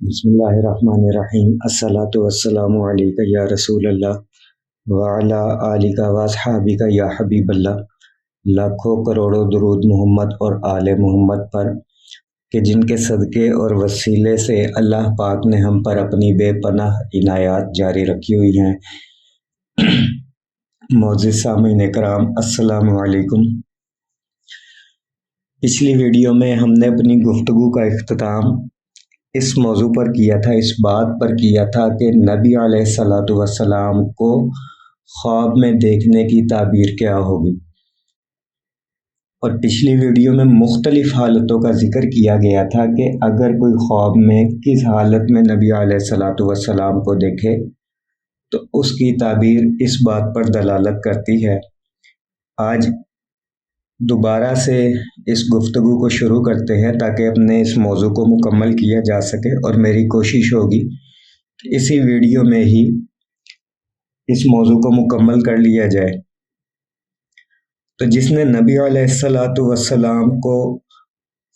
بسم اللہ الرحمن الرحیم الصلاۃ والسلام علیک یا رسول اللہ وعلی آلک واصحابک یا حبیب اللہ۔ لاکھوں کروڑوں درود محمد اور آل محمد پر کہ جن کے صدقے اور وسیلے سے اللہ پاک نے ہم پر اپنی بے پناہ عنایات جاری رکھی ہوئی ہیں۔ معزز سامعین کرام، السلام علیکم۔ پچھلی ویڈیو میں ہم نے اپنی گفتگو کا اختتام اس موضوع پر کیا تھا، اس بات پر کیا تھا کہ نبی علیہ الصلوۃ والسلام کو خواب میں دیکھنے کی تعبیر کیا ہوگی، اور پچھلی ویڈیو میں مختلف حالتوں کا ذکر کیا گیا تھا کہ اگر کوئی خواب میں کس حالت میں نبی علیہ الصلوۃ والسلام کو دیکھے تو اس کی تعبیر اس بات پر دلالت کرتی ہے۔ آج دوبارہ سے اس گفتگو کو شروع کرتے ہیں تاکہ اپنے اس موضوع کو مکمل کیا جا سکے، اور میری کوشش ہوگی کہ اسی ویڈیو میں ہی اس موضوع کو مکمل کر لیا جائے۔ تو جس نے نبی علیہ الصلوۃ والسلام کو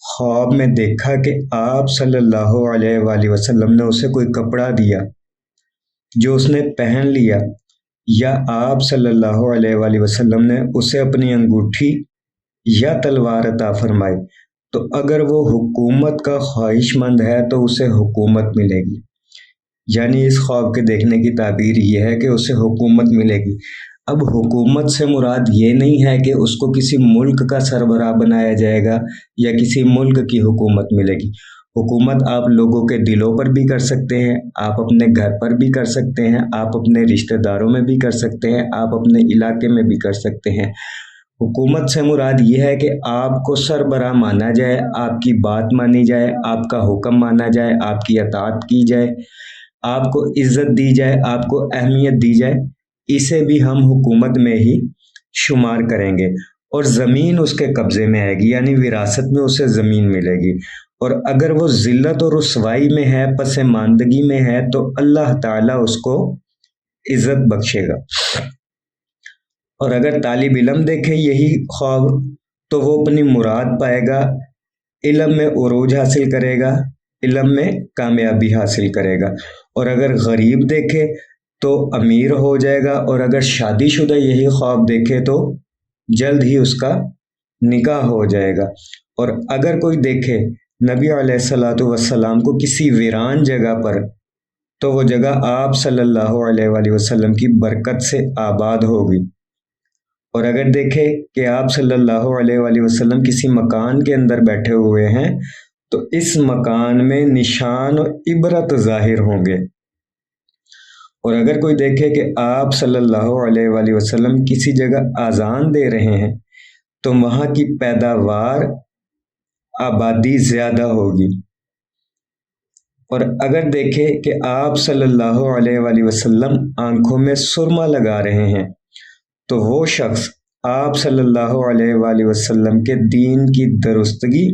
خواب میں دیکھا کہ آپ صلی اللہ علیہ وآلہ وسلم نے اسے کوئی کپڑا دیا جو اس نے پہن لیا، یا آپ صلی اللہ علیہ وآلہ وسلم نے اسے اپنی انگوٹھی یا تلوار عطا فرمائی، تو اگر وہ حکومت کا خواہش مند ہے تو اسے حکومت ملے گی۔ یعنی اس خواب کے دیکھنے کی تعبیر یہ ہے کہ اسے حکومت ملے گی۔ اب حکومت سے مراد یہ نہیں ہے کہ اس کو کسی ملک کا سربراہ بنایا جائے گا یا کسی ملک کی حکومت ملے گی۔ حکومت آپ لوگوں کے دلوں پر بھی کر سکتے ہیں، آپ اپنے گھر پر بھی کر سکتے ہیں، آپ اپنے رشتہ داروں میں بھی کر سکتے ہیں، آپ اپنے علاقے میں بھی کر سکتے ہیں۔ حکومت سے مراد یہ ہے کہ آپ کو سربراہ مانا جائے، آپ کی بات مانی جائے، آپ کا حکم مانا جائے، آپ کی اطاعت کی جائے، آپ کو عزت دی جائے، آپ کو اہمیت دی جائے۔ اسے بھی ہم حکومت میں ہی شمار کریں گے، اور زمین اس کے قبضے میں آئے گی، یعنی وراثت میں اسے زمین ملے گی۔ اور اگر وہ ذلت اور رسوائی میں ہے، پسماندگی میں ہے، تو اللہ تعالیٰ اس کو عزت بخشے گا۔ اور اگر طالب علم دیکھے یہی خواب تو وہ اپنی مراد پائے گا، علم میں عروج حاصل کرے گا، علم میں کامیابی حاصل کرے گا۔ اور اگر غریب دیکھے تو امیر ہو جائے گا، اور اگر شادی شدہ یہی خواب دیکھے تو جلد ہی اس کا نکاح ہو جائے گا۔ اور اگر کوئی دیکھے نبی علیہ الصلوۃ والسلام کو کسی ویران جگہ پر، تو وہ جگہ آپ صلی اللہ علیہ وآلہ وسلم کی برکت سے آباد ہوگی۔ اور اگر دیکھے کہ آپ صلی اللہ علیہ وآلہ وسلم کسی مکان کے اندر بیٹھے ہوئے ہیں تو اس مکان میں نشان و عبرت ظاہر ہوں گے۔ اور اگر کوئی دیکھے کہ آپ صلی اللہ علیہ وآلہ وسلم کسی جگہ اذان دے رہے ہیں تو وہاں کی پیداوار آبادی زیادہ ہوگی۔ اور اگر دیکھے کہ آپ صلی اللہ علیہ وآلہ وسلم آنکھوں میں سرما لگا رہے ہیں تو وہ شخص آپ صلی اللہ علیہ وآلہ وسلم کے دین کی درستگی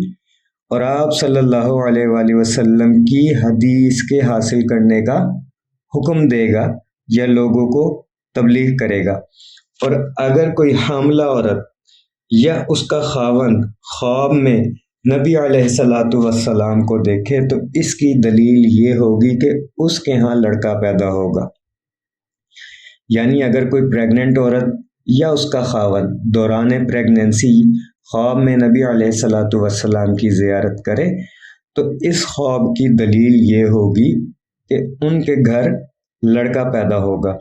اور آپ صلی اللہ علیہ وآلہ وسلم کی حدیث کے حاصل کرنے کا حکم دے گا یا لوگوں کو تبلیغ کرے گا۔ اور اگر کوئی حاملہ عورت یا اس کا خاوند خواب میں نبی علیہ الصلوۃ والسلام کو دیکھے تو اس کی دلیل یہ ہوگی کہ اس کے ہاں لڑکا پیدا ہوگا۔ یعنی اگر کوئی پریگننٹ عورت یا اس کا خاوند دوران پریگننسی خواب میں نبی علیہ الصلوۃ والسلام کی زیارت کرے تو اس خواب کی دلیل یہ ہوگی کہ ان کے گھر لڑکا پیدا ہوگا۔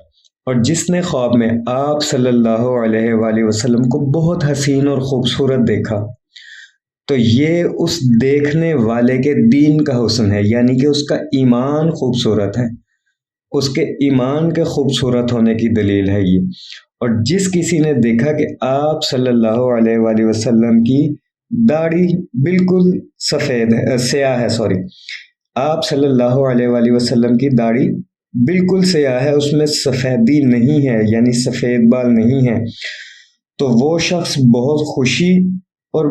اور جس نے خواب میں آپ صلی اللہ علیہ وآلہ وسلم کو بہت حسین اور خوبصورت دیکھا تو یہ اس دیکھنے والے کے دین کا حسن ہے، یعنی کہ اس کا ایمان خوبصورت ہے، اس کے ایمان کے خوبصورت ہونے کی دلیل ہے یہ۔ اور جس کسی نے دیکھا کہ آپ صلی اللہ علیہ وآلہ وسلم کی داڑھی بالکل سیاہ ہے، آپ صلی اللہ علیہ وآلہ وسلم کی داڑھی بالکل سیاہ ہے، اس میں سفیدی نہیں ہے، یعنی سفید بال نہیں ہے، تو وہ شخص بہت خوشی اور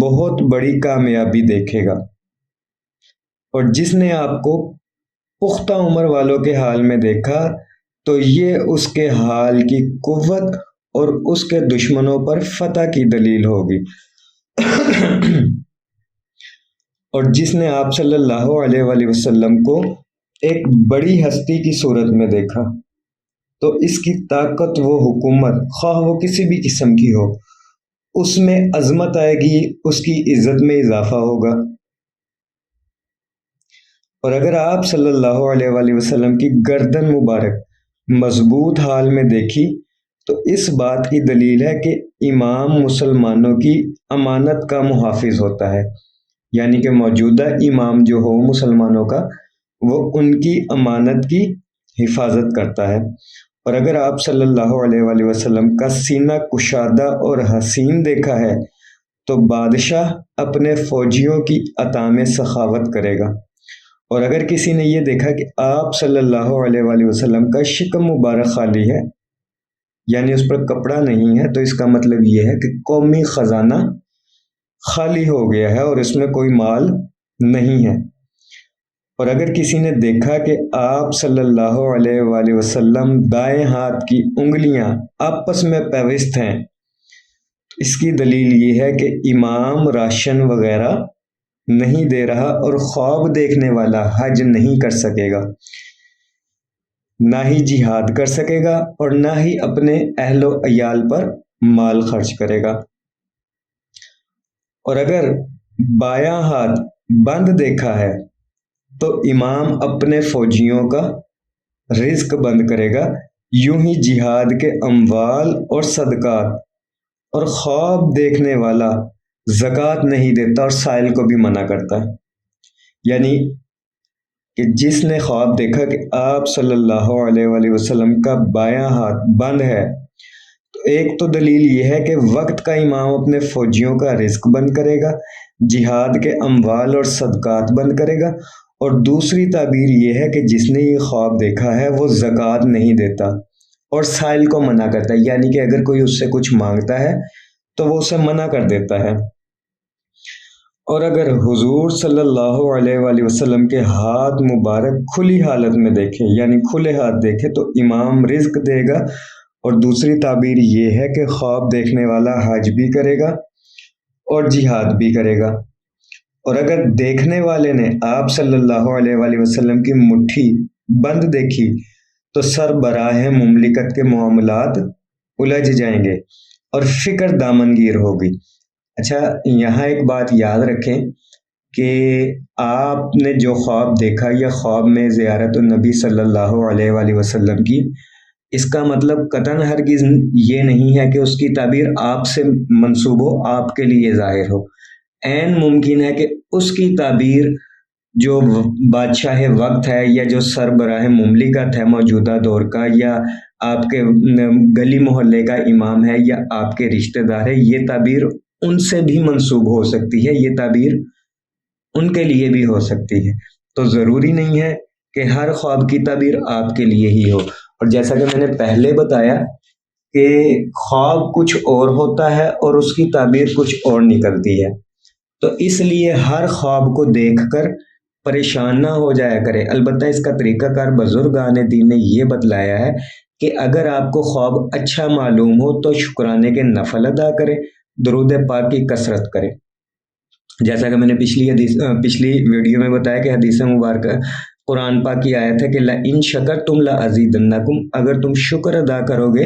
بہت بڑی کامیابی دیکھے گا۔ اور جس نے آپ کو پختہ عمر والوں کے حال میں دیکھا تو یہ اس کے حال کی قوت اور اس کے دشمنوں پر فتح کی دلیل ہوگی۔ اور جس نے آپ صلی اللہ علیہ وآلہ وسلم کو ایک بڑی ہستی کی صورت میں دیکھا تو اس کی طاقت و حکومت خواہ وہ کسی بھی قسم کی ہو اس میں عظمت آئے گی، اس کی عزت میں اضافہ ہوگا۔ اور اگر آپ صلی اللہ علیہ وآلہ وسلم کی گردن مبارک مضبوط حال میں دیکھی تو اس بات کی دلیل ہے کہ امام مسلمانوں کی امانت کا محافظ ہوتا ہے، یعنی کہ موجودہ امام جو ہو مسلمانوں کا وہ ان کی امانت کی حفاظت کرتا ہے۔ اور اگر آپ صلی اللہ علیہ وآلہ وسلم کا سینہ کشادہ اور حسین دیکھا ہے تو بادشاہ اپنے فوجیوں کی عطا میں سخاوت کرے گا۔ اور اگر کسی نے یہ دیکھا کہ آپ صلی اللہ علیہ وآلہ وسلم کا شکم مبارک خالی ہے، یعنی اس پر کپڑا نہیں ہے، تو اس کا مطلب یہ ہے کہ قومی خزانہ خالی ہو گیا ہے اور اس میں کوئی مال نہیں ہے۔ اور اگر کسی نے دیکھا کہ آپ صلی اللہ علیہ وآلہ وسلم دائیں ہاتھ کی انگلیاں آپس میں پیوست ہیں، اس کی دلیل یہ ہے کہ امام راشن وغیرہ نہیں دے رہا اور خواب دیکھنے والا حج نہیں کر سکے گا، نہ ہی جہاد کر سکے گا اور نہ ہی اپنے اہل و عیال پر مال خرچ کرے گا۔ اور اگر بایاں ہاتھ بند دیکھا ہے تو امام اپنے فوجیوں کا رزق بند کرے گا، یوں ہی جہاد کے اموال اور صدقات، اور خواب دیکھنے والا زکوٰۃ نہیں دیتا اور سائل کو بھی منع کرتا ہے۔ یعنی کہ جس نے خواب دیکھا کہ آپ صلی اللہ علیہ وآلہ وسلم کا بایاں ہاتھ بند ہے تو ایک تو دلیل یہ ہے کہ وقت کا امام اپنے فوجیوں کا رزق بند کرے گا، جہاد کے اموال اور صدقات بند کرے گا، اور دوسری تعبیر یہ ہے کہ جس نے یہ خواب دیکھا ہے وہ زکوٰۃ نہیں دیتا اور سائل کو منع کرتا ہے، یعنی کہ اگر کوئی اس سے کچھ مانگتا ہے تو وہ اسے منع کر دیتا ہے۔ اور اگر حضور صلی اللہ علیہ وآلہ وسلم کے ہاتھ مبارک کھلی حالت میں دیکھیں، یعنی کھلے ہاتھ دیکھے، تو امام رزق دے گا، اور دوسری تعبیر یہ ہے کہ خواب دیکھنے والا حج بھی کرے گا اور جہاد بھی کرے گا۔ اور اگر دیکھنے والے نے آپ صلی اللہ علیہ وآلہ وسلم کی مٹھی بند دیکھی تو سربراہ مملکت کے معاملات الجھ جائیں گے اور فکر دامنگیر ہوگی۔ اچھا، یہاں ایک بات یاد رکھیں کہ آپ نے جو خواب دیکھا یا خواب میں زیارت النبی صلی اللہ علیہ وآلہ وسلم کی، اس کا مطلب قطعاً ہرگز یہ نہیں ہے کہ اس کی تعبیر آپ سے منسوب ہو، آپ کے لیے ظاہر ہو۔ عین ممکن ہے کہ اس کی تعبیر جو بادشاہ وقت ہے یا جو سربراہ مملکت ہے موجودہ دور کا، یا آپ کے گلی محلے کا امام ہے یا آپ کے رشتہ دار ہے، یہ تعبیر ان سے بھی منسوب ہو سکتی ہے، یہ تعبیر ان کے لیے بھی ہو سکتی ہے۔ تو ضروری نہیں ہے کہ ہر خواب کی تعبیر آپ کے لیے ہی ہو۔ اور جیسا کہ میں نے پہلے بتایا کہ خواب کچھ اور ہوتا ہے اور اس کی تعبیر کچھ اور نکلتی ہے، تو اس لیے ہر خواب کو دیکھ کر پریشان نہ ہو جایا کرے۔ البتہ اس کا طریقہ کار بزرگان دین نے یہ بتلایا ہے کہ اگر آپ کو خواب اچھا معلوم ہو تو شکرانے کے نفل ادا کریں، درود پاک کی کثرت کریں۔ جیسا کہ میں نے پچھلی ویڈیو میں بتایا کہ حدیث مبارکہ قرآن پاک کی آیت ہے کہ لَإِن شَكَرْتُمْ لَأَزِيدَنَّكُمْ، اگر تم شکر ادا کرو گے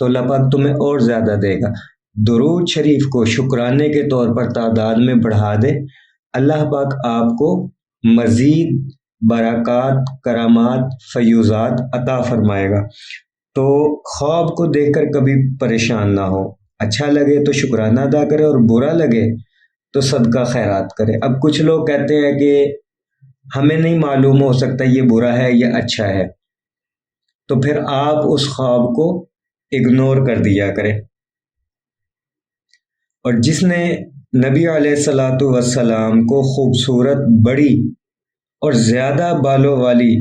تو اللہ پاک تمہیں اور زیادہ دے گا۔ درود شریف کو شکرانے کے طور پر تعداد میں بڑھا دے، اللہ پاک آپ کو مزید برکات، کرامات، فیوزات عطا فرمائے گا۔ تو خواب کو دیکھ کر کبھی پریشان نہ ہو، اچھا لگے تو شکرانہ ادا کرے اور برا لگے تو صدقہ خیرات کرے۔ اب کچھ لوگ کہتے ہیں کہ ہمیں نہیں معلوم ہو سکتا یہ برا ہے یا اچھا ہے، تو پھر آپ اس خواب کو اگنور کر دیا کریں۔ اور جس نے نبی علیہ الصلوۃ والسلام کو خوبصورت، بڑی اور زیادہ بالوں والی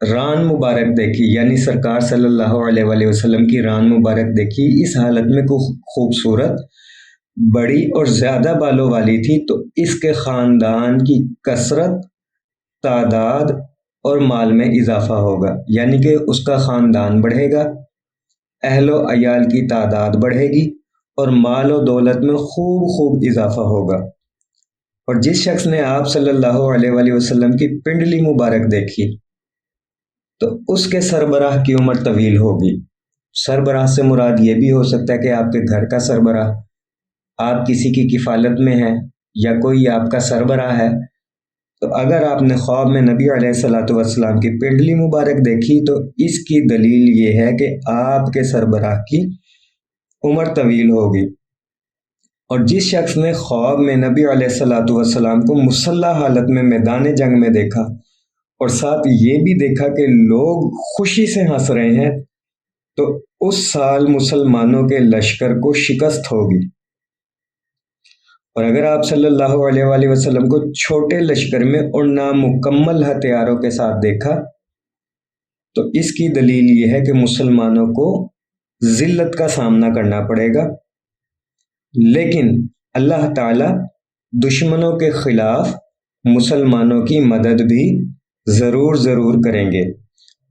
ران مبارک دیکھی، یعنی سرکار صلی اللہ علیہ وآلہ وسلم کی ران مبارک دیکھی، اس حالت میں خوبصورت، بڑی اور زیادہ بالوں والی تھی، تو اس کے خاندان کی کثرت، تعداد اور مال میں اضافہ ہوگا، یعنی کہ اس کا خاندان بڑھے گا، اہل و عیال کی تعداد بڑھے گی اور مال و دولت میں خوب اضافہ ہوگا۔ اور جس شخص نے آپ صلی اللہ علیہ وآلہ وسلم کی پنڈلی مبارک دیکھی تو اس کے سربراہ کی عمر طویل ہوگی۔ سربراہ سے مراد یہ بھی ہو سکتا ہے کہ آپ کے گھر کا سربراہ، آپ کسی کی کفالت میں ہیں یا کوئی آپ کا سربراہ ہے، تو اگر آپ نے خواب میں نبی علیہ الصلوۃ والسلام کی پنڈلی مبارک دیکھی تو اس کی دلیل یہ ہے کہ آپ کے سربراہ کی عمر طویل ہوگی۔ اور جس شخص نے خواب میں نبی علیہ الصلوۃ والسلام کو مسلح حالت میں میدان جنگ میں دیکھا اور ساتھ یہ بھی دیکھا کہ لوگ خوشی سے ہنس رہے ہیں، تو اس سال مسلمانوں کے لشکر کو شکست ہوگی۔ اور اگر آپ صلی اللہ علیہ وآلہ وسلم کو چھوٹے لشکر میں اور نامکمل ہتھیاروں کے ساتھ دیکھا تو اس کی دلیل یہ ہے کہ مسلمانوں کو ذلت کا سامنا کرنا پڑے گا، لیکن اللہ تعالی دشمنوں کے خلاف مسلمانوں کی مدد بھی ضرور کریں گے۔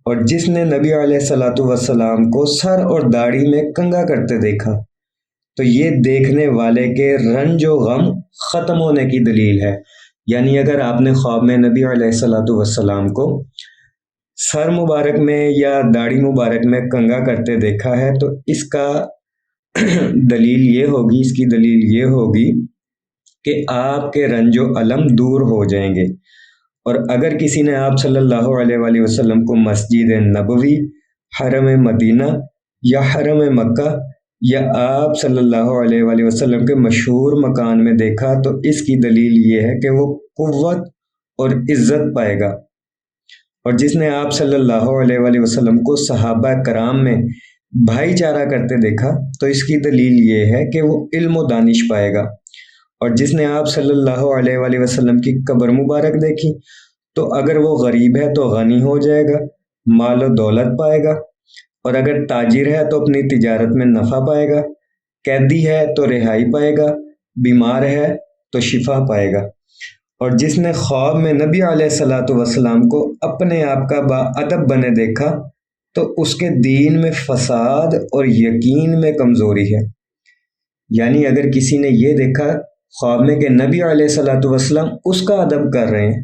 اور جس نے نبی علیہ الصلوۃ والسلام کو سر اور داڑھی میں کنگھا کرتے دیکھا تو یہ دیکھنے والے کے رنج و غم ختم ہونے کی دلیل ہے۔ یعنی اگر آپ نے خواب میں نبی علیہ الصلوۃ والسلام کو سر مبارک میں یا داڑھی مبارک میں کنگھا کرتے دیکھا ہے تو اس کا دلیل یہ ہوگی کہ آپ کے رنج و الم دور ہو جائیں گے۔ اور اگر کسی نے آپ صلی اللہ علیہ وآلہ وسلم کو مسجد نبوی، حرم مدینہ یا حرم مکہ یا آپ صلی اللہ علیہ وآلہ وسلم کے مشہور مکان میں دیکھا تو اس کی دلیل یہ ہے کہ وہ قوت اور عزت پائے گا۔ اور جس نے آپ صلی اللہ علیہ وآلہ وسلم کو صحابہ کرام میں بھائی چارہ کرتے دیکھا تو اس کی دلیل یہ ہے کہ وہ علم و دانش پائے گا۔ اور جس نے آپ صلی اللہ علیہ وآلہ وسلم کی قبر مبارک دیکھی تو اگر وہ غریب ہے تو غنی ہو جائے گا، مال و دولت پائے گا، اور اگر تاجر ہے تو اپنی تجارت میں نفع پائے گا، قیدی ہے تو رہائی پائے گا، بیمار ہے تو شفا پائے گا۔ اور جس نے خواب میں نبی علیہ الصلوۃ والسلام کو اپنے آپ کا باادب بنے دیکھا تو اس کے دین میں فساد اور یقین میں کمزوری ہے۔ یعنی اگر کسی نے یہ دیکھا خواب میں کہ نبی علیہ الصلوۃ والسلام اس کا ادب کر رہے ہیں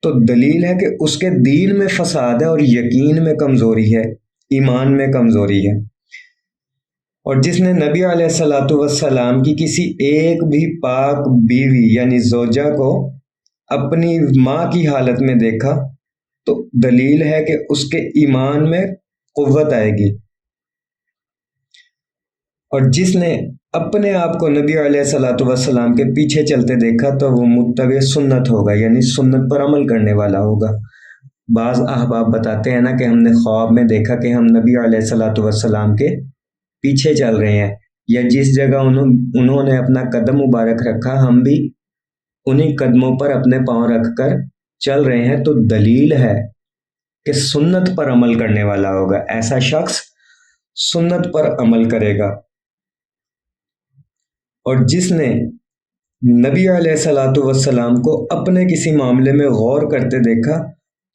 تو دلیل ہے کہ اس کے دین میں فساد ہے اور یقین میں کمزوری ہے، ایمان میں کمزوری ہے۔ اور جس نے نبی علیہ الصلوۃ والسلام کی کسی ایک بھی پاک بیوی یعنی زوجہ کو اپنی ماں کی حالت میں دیکھا تو دلیل ہے کہ اس کے ایمان میں قوت آئے گی۔ اور جس نے اپنے آپ کو نبی علیہ الصلوۃ والسلام کے پیچھے چلتے دیکھا تو وہ متبع سنت ہوگا، یعنی سنت پر عمل کرنے والا ہوگا۔ بعض احباب بتاتے ہیں نا کہ ہم نے خواب میں دیکھا کہ ہم نبی علیہ الصلوۃ والسلام کے پیچھے چل رہے ہیں، یا جس جگہ انہوں نے اپنا قدم مبارک رکھا ہم بھی انہی قدموں پر اپنے پاؤں رکھ کر چل رہے ہیں، تو دلیل ہے کہ سنت پر عمل کرنے والا ہوگا، ایسا شخص سنت پر عمل کرے گا۔ اور جس نے نبی علیہ الصلوۃ والسلام کو اپنے کسی معاملے میں غور کرتے دیکھا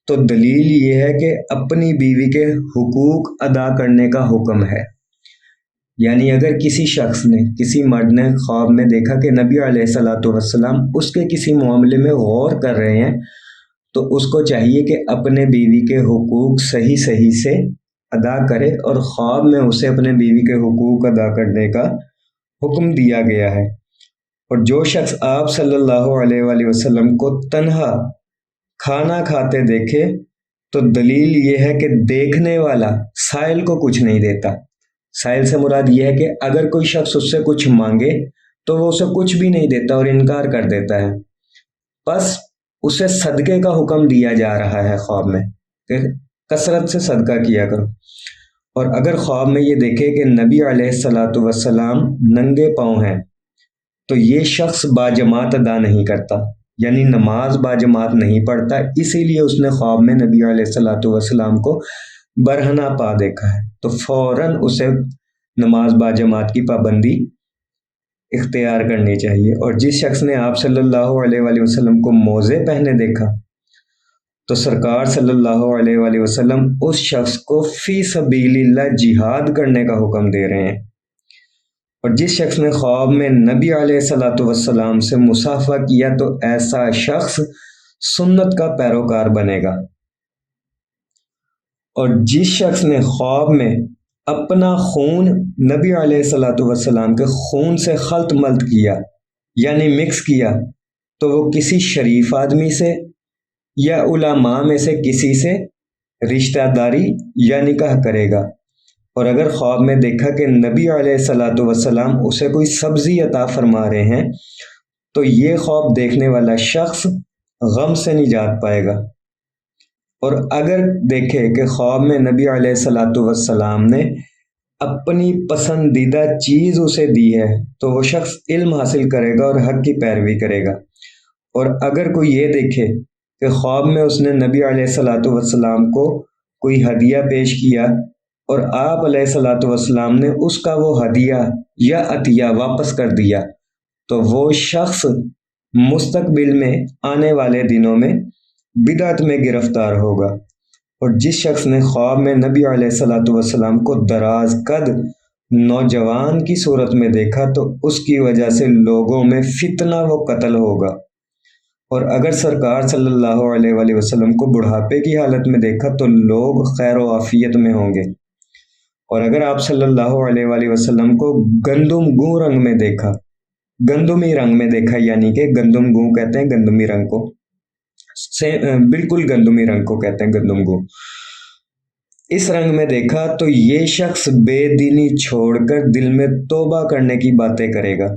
تو دلیل یہ ہے کہ اپنی بیوی کے حقوق ادا کرنے کا حکم ہے۔ یعنی اگر کسی شخص نے، کسی مرد نے خواب میں دیکھا کہ نبی علیہ الصلوۃ والسلام اس کے کسی معاملے میں غور کر رہے ہیں تو اس کو چاہیے کہ اپنے بیوی کے حقوق صحیح سے ادا کرے، اور خواب میں اسے اپنے بیوی کے حقوق ادا کرنے کا حکم دیا گیا ہے۔ اور جو شخص آپ صلی اللہ علیہ وآلہ وسلم کو تنہا کھانا کھاتے دیکھے تو دلیل یہ ہے کہ دیکھنے والا سائل کو کچھ نہیں دیتا۔ سائل سے مراد یہ ہے کہ اگر کوئی شخص اس سے کچھ مانگے تو وہ اسے کچھ بھی نہیں دیتا اور انکار کر دیتا ہے، بس اسے صدقے کا حکم دیا جا رہا ہے خواب میں کہ کثرت سے صدقہ کیا کرو۔ اور اگر خواب میں یہ دیکھے کہ نبی علیہ الصلوۃ والسلام ننگے پاؤں ہیں تو یہ شخص باجماعت ادا نہیں کرتا، یعنی نماز باجماعت نہیں پڑھتا، اسی لیے اس نے خواب میں نبی علیہ الصلوۃ والسلام کو برہنہ پا دیکھا ہے، تو فوراً اسے نماز باجماعت کی پابندی اختیار کرنی چاہیے۔ اور جس شخص نے آپ صلی اللہ علیہ وآلہ وسلم کو موزے پہنے دیکھا تو سرکار صلی اللہ علیہ وآلہ وسلم اس شخص کو فی سبیل اللہ جہاد کرنے کا حکم دے رہے ہیں۔ اور جس شخص نے خواب میں نبی علیہ الصلوۃ والسلام سے مصافحہ کیا تو ایسا شخص سنت کا پیروکار بنے گا۔ اور جس شخص نے خواب میں اپنا خون نبی علیہ الصلوۃ والسلام کے خون سے خلط ملط کیا یعنی مکس کیا تو وہ کسی شریف آدمی سے یا علماء میں سے کسی سے رشتہ داری یا نکاح کرے گا۔ اور اگر خواب میں دیکھا کہ نبی علیہ الصلوۃ والسلام اسے کوئی سبزی عطا فرما رہے ہیں تو یہ خواب دیکھنے والا شخص غم سے نجات پائے گا۔ اور اگر دیکھے کہ خواب میں نبی علیہ الصلوۃ والسلام نے اپنی پسندیدہ چیز اسے دی ہے تو وہ شخص علم حاصل کرے گا اور حق کی پیروی کرے گا۔ اور اگر کوئی یہ دیکھے کہ خواب میں اس نے نبی علیہ الصلوۃ والسلام کو کوئی ہدیہ پیش کیا اور آپ علیہ الصلوۃ والسلام نے اس کا وہ ہدیہ یا عطیہ واپس کر دیا تو وہ شخص مستقبل میں آنے والے دنوں میں بدعت میں گرفتار ہوگا۔ اور جس شخص نے خواب میں نبی علیہ الصلوۃ والسلام کو دراز قد نوجوان کی صورت میں دیکھا تو اس کی وجہ سے لوگوں میں فتنہ و قتل ہوگا۔ اور اگر سرکار صلی اللہ علیہ وآلہ وسلم کو بڑھاپے کی حالت میں دیکھا تو لوگ خیر و عافیت میں ہوں گے۔ اور اگر آپ صلی اللہ علیہ وآلہ وسلم کو گندم گوں رنگ میں دیکھا، گندمی رنگ میں دیکھا یعنی کہ گندم گوں کہتے ہیں گندمی رنگ کو، بالکل گندمی رنگ کو کہتے ہیں گندم گوں، اس رنگ میں دیکھا تو یہ شخص بے دینی چھوڑ کر دل میں توبہ کرنے کی باتیں کرے گا۔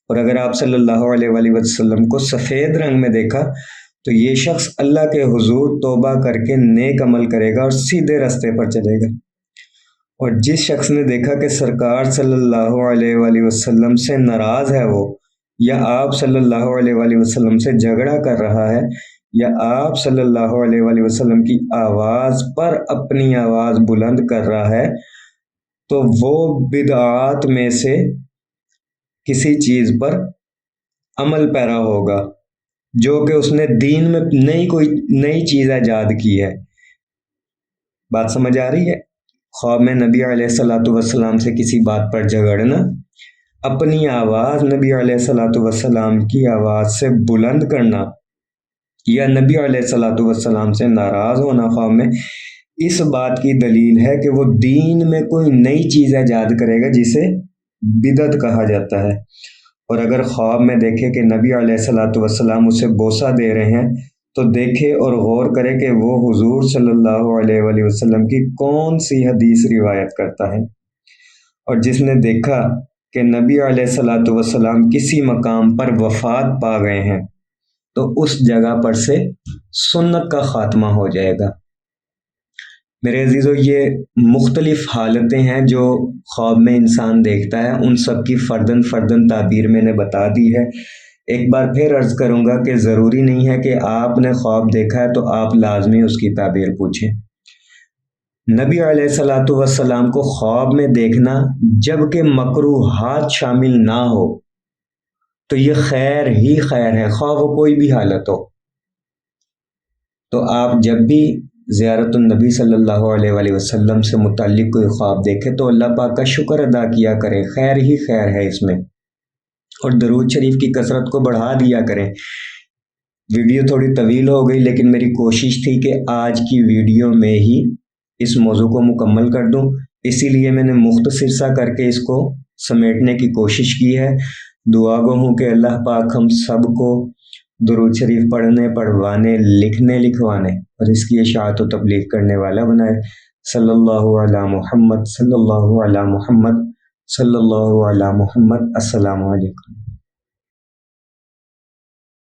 اور اگر آپ صلی اللہ علیہ وآلہ وسلم کو سفید رنگ میں دیکھا تو یہ شخص اللہ کے حضور توبہ کر کے نیک عمل کرے گا اور سیدھے راستے پر چلے گا۔ اور جس شخص نے دیکھا کہ سرکار صلی اللہ علیہ وآلہ وسلم سے ناراض ہے وہ، یا آپ صلی اللہ علیہ وآلہ وسلم سے جھگڑا کر رہا ہے، یا آپ صلی اللہ علیہ وآلہ وسلم کی آواز پر اپنی آواز بلند کر رہا ہے تو وہ بدعات میں سے کسی چیز پر عمل پیرا ہوگا جو کہ اس نے دین میں کوئی نئی چیز ایجاد کی ہے۔ بات سمجھ آ رہی ہے؟ خواب میں نبی علیہ الصلوۃ والسلام سے کسی بات پر جھگڑنا، اپنی آواز نبی علیہ الصلوۃ والسلام کی آواز سے بلند کرنا، یا نبی علیہ الصلوۃ والسلام سے ناراض ہونا خواب میں، اس بات کی دلیل ہے کہ وہ دین میں کوئی نئی چیز ایجاد کرے گا جسے بدعت کہا جاتا ہے۔ اور اگر خواب میں دیکھے کہ نبی علیہ الصلوۃ والسلام اسے بوسہ دے رہے ہیں تو دیکھے اور غور کرے کہ وہ حضور صلی اللہ علیہ وآلہ وسلم کی کون سی حدیث روایت کرتا ہے۔ اور جس نے دیکھا کہ نبی علیہ الصلوۃ والسلام کسی مقام پر وفات پا گئے ہیں تو اس جگہ پر سے سنت کا خاتمہ ہو جائے گا۔ میرے عزیزو، یہ مختلف حالتیں ہیں جو خواب میں انسان دیکھتا ہے، ان سب کی فردن فردن تعبیر میں نے بتا دی ہے۔ ایک بار پھر عرض کروں گا کہ ضروری نہیں ہے کہ آپ نے خواب دیکھا ہے تو آپ لازمی اس کی تعبیر پوچھیں۔ نبی علیہ الصلوۃ والسلام کو خواب میں دیکھنا جب کہ مکروہات شامل نہ ہو تو یہ خیر ہی خیر ہے، خواہ وہ کوئی بھی حالت ہو۔ تو آپ جب بھی زیارت النبی صلی اللہ علیہ وآلہ وسلم سے متعلق کوئی خواب دیکھے تو اللہ پاک کا شکر ادا کیا کریں، خیر ہی خیر ہے اس میں، اور درود شریف کی کثرت کو بڑھا دیا کریں۔ ویڈیو تھوڑی طویل ہو گئی لیکن میری کوشش تھی کہ آج کی ویڈیو میں ہی اس موضوع کو مکمل کر دوں، اسی لیے میں نے مختصر سا کر کے اس کو سمیٹنے کی کوشش کی ہے۔ دعا گو ہوں کہ اللہ پاک ہم سب کو درود شریف پڑھنے، پڑھوانے، لکھنے، لکھوانے اور اس کی اشاعت و تبلیغ کرنے والا بنائے۔ صلی اللہ علی محمد، صلی اللہ علی محمد، صلی اللہ علی محمد۔ السلام علیکم۔